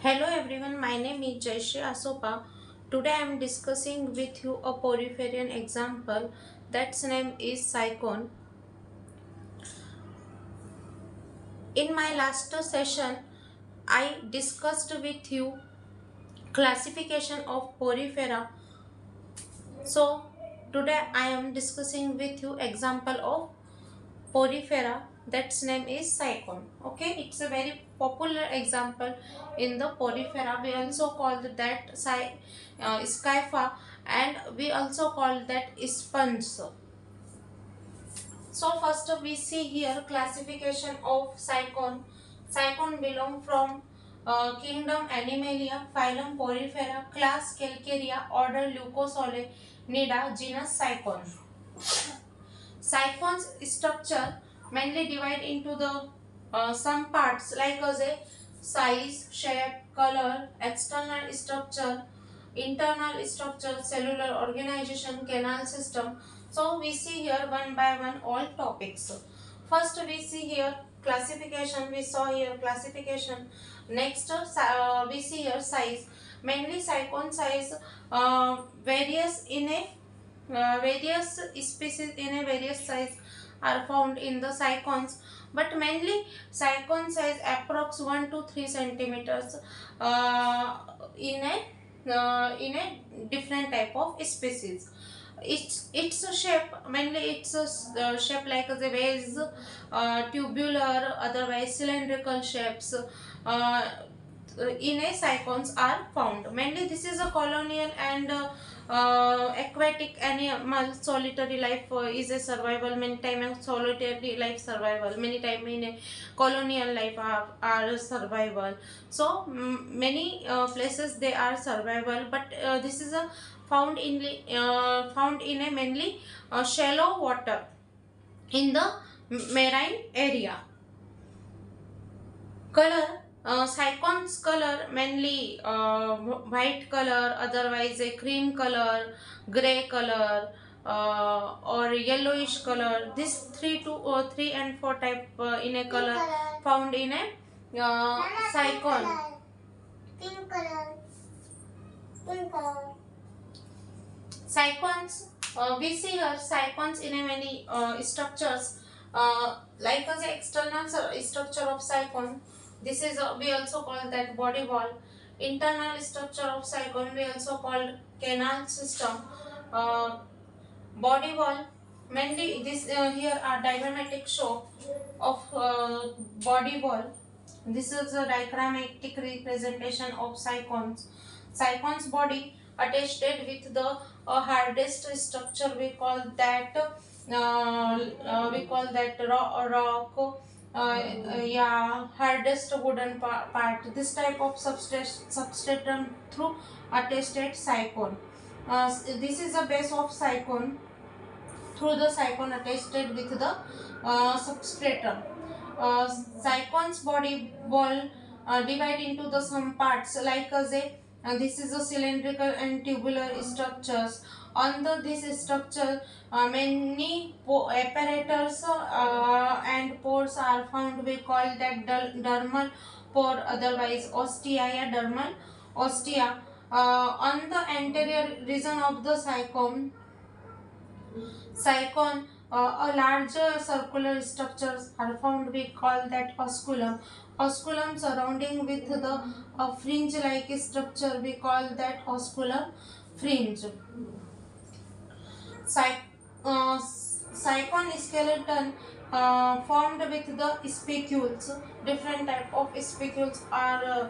Hello everyone, my name is Jayshree Asopa. Today I am discussing with you a porphyrian example that's name is Cyclone. In my last session, I discussed with you classification of porphyra. So today I am discussing with you example of porphyra that's name is cyclone. Okay, it's a very popular example in the porphyra. We also call that scypha, and we also call that sponge. So first we see here classification of cyclone. Cyclone belong from kingdom Animalia, phylum Porifera, class Calcarea, order Leucosolenida, genus Cyclone. Siphon's structure mainly divide into the some parts like as a size, shape, color, external structure, internal structure, cellular organization, canal system. So we see here one by one all topics. First we see here classification. We saw here classification. Next we see here size. Mainly cyclone size varies in a various species in a various size are found in the cyclones, but mainly cyclone size approx 1 to 3 centimeters uh, in a different type of species. It's a shape, mainly it's a shape like a vase, tubular, otherwise cylindrical shapes. uh, in a cyclones are found. Mainly this is a colonial and aquatic animal. Solitary life is a survival. Many time in solitary life survival. Many time in a colonial life are survival. So many places they are survival, but this is a found in a mainly shallow water in the marine area. Color, cyclone's color mainly white color, otherwise a cream color, gray color, or yellowish color. This three and four type in a color found in a cyclone. Pink color. Pink color. Cyclones, we see here cyclones in a many structures, like as the external structure of cyclone. This is we also call that body wall. Internal structure of cyclone we also call canal system. uh, Body wall, mainly this here are diagrammatic show of body wall. This is a diagrammatic representation of cyclones. Cyclone's body attached with the hardest structure we call that rock, yeah, hardest wooden part. This type of substratum through attested cyclone. This is the base of cyclone. Through the cyclone attached with the substratum. Cyclone's body wall divide into the some parts like as a this is a cylindrical and tubular structures. On the this structure, many apparatus and pores are found. We call that dermal pore, otherwise ostia, yeah, dermal ostia. On the anterior region of the cyclone, a larger circular structures are found. We call that osculum. Osculum surrounding with the fringe-like structure. We call that osculum fringe. Cyclone skeleton formed with the spicules. Different type of spicules are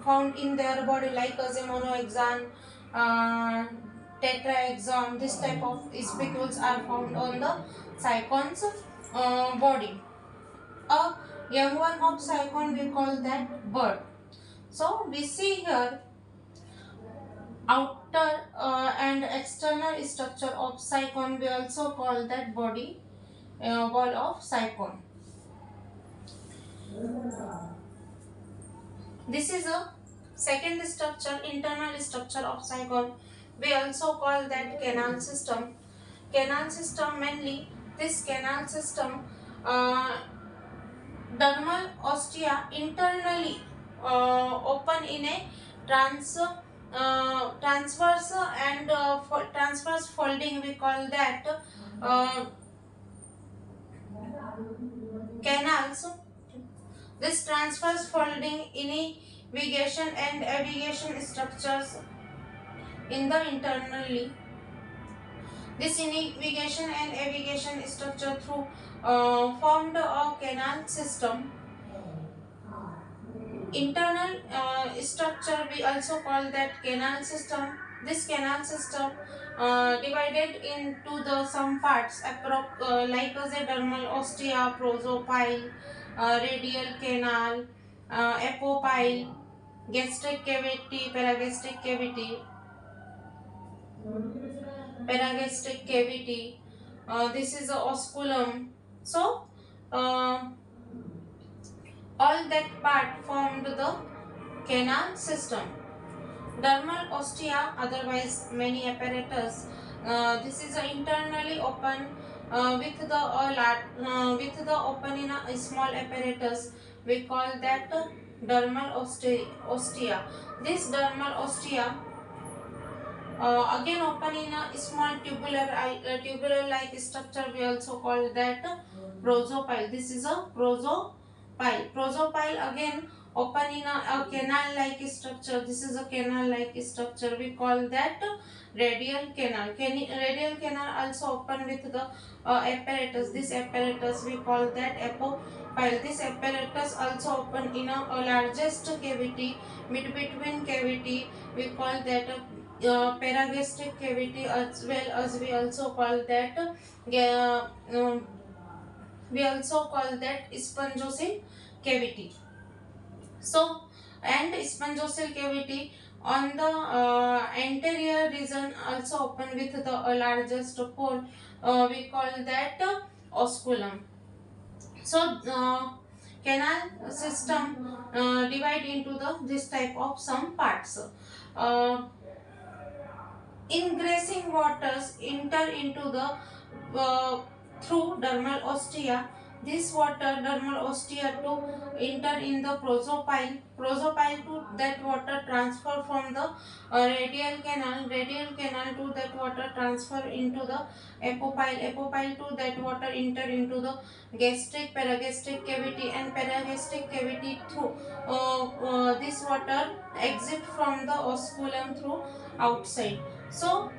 found in their body, like as a monoexon, uh, tetraexon. This type of spicules are found on the cyclone's body. A young one of cyclone we call that bird. So we see here outer and external structure of cyclone. We also call that body wall of cyclone. This is a second structure, internal structure of cyclone. We also call that canal system. Canal system, mainly this canal system uh, dermal ostia internally open in a transverse and transverse folding, we call that uh, canals. This transverse folding innervation and aviation structures in the internally. This innervation and aviation structure through formed a canal system. Internal structure, we also call that canal system. This canal system divided into the some parts like as a dermal ostia, prosopyle, radial canal, apopyle, gastric cavity, paragastric cavity. This is the osculum. So uh, all that part formed the canal system. Dermal ostia, otherwise many apparatus. This is internally open with the open in a small apparatus. We call that dermal ostia. This dermal ostia again open in a small tubular like structure. We also call that prosopyle. This is a prosopyle. Prosopyle again open in a canal like structure. This is a canal like structure. We call that radial canal. Radial canal also open with the apparatus. This apparatus we call that apopyle. This apparatus also open in a largest cavity, between cavity. We call that paragastric cavity, as well as we also call that spongiocele cavity. So, and spongiocele cavity on the anterior region also open with the largest pole. We call that osculum. So, canal system divide into the this type of some parts. Uh, Ingressing waters enter into the through dermal ostia. This water dermal ostia to enter in the prosopyle. Prosopyle to that water transfer from the radial canal. Radial canal to that water transfer into the apopyle. Apopyle to that water enter into the gastric paragastric cavity, and paragastric cavity through this water exit from the osculum through outside. So,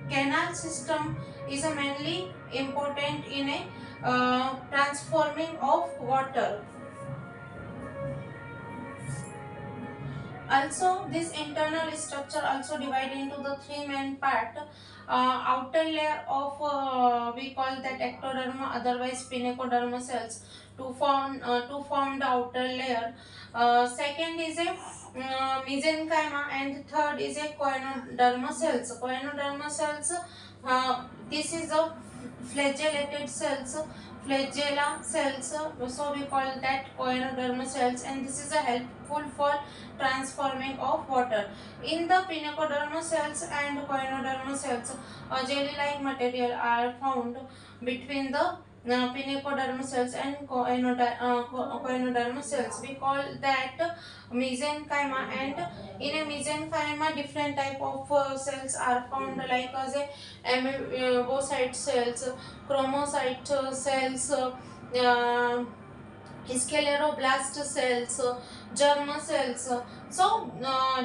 canal system is a mainly important in a transforming of water. Also, this internal structure also divided into the three main part. Outer layer of we call that ectoderma, otherwise pinacoderma cells, to form the outer layer. Second is a mesenchyma, and third is a choanoderma cells. Choanoderma cells, this is a flagellated cells, flagella cells. So we call that choanoderma cells, and this is a helpful for transforming of water. In the pinacoderma cells and choanoderma cells, a jelly-like material are found between the pinacoderma cells and choanoderma cells. We call that mesenchyma, and in a mesenchyma different type of cells are found, like as a amoebocyte cells, chromocyte cells, scleroblast cells, germ cells. So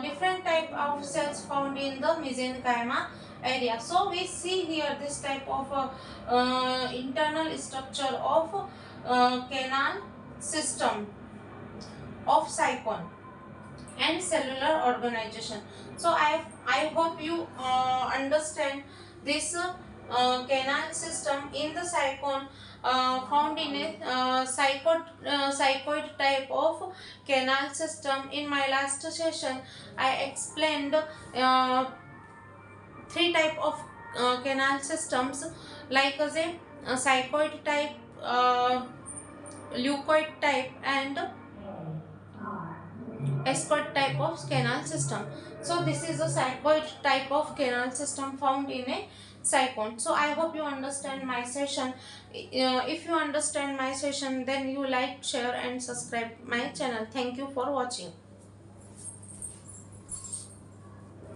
different type of cells found in the mesenchyma area. So we see here this type of internal structure of canal system of cycon and cellular organization. So I hope you understand this canal system in the cycon found in a cycoid type of canal system. In my last session, I explained three type of canal systems, like as a cycoid type, leucoid type, and ascoid type of canal system. So this is a cycoid type of canal system found in a siphon. So I hope you understand my session. If you understand my session, then you like, share and subscribe my channel. Thank you for watching.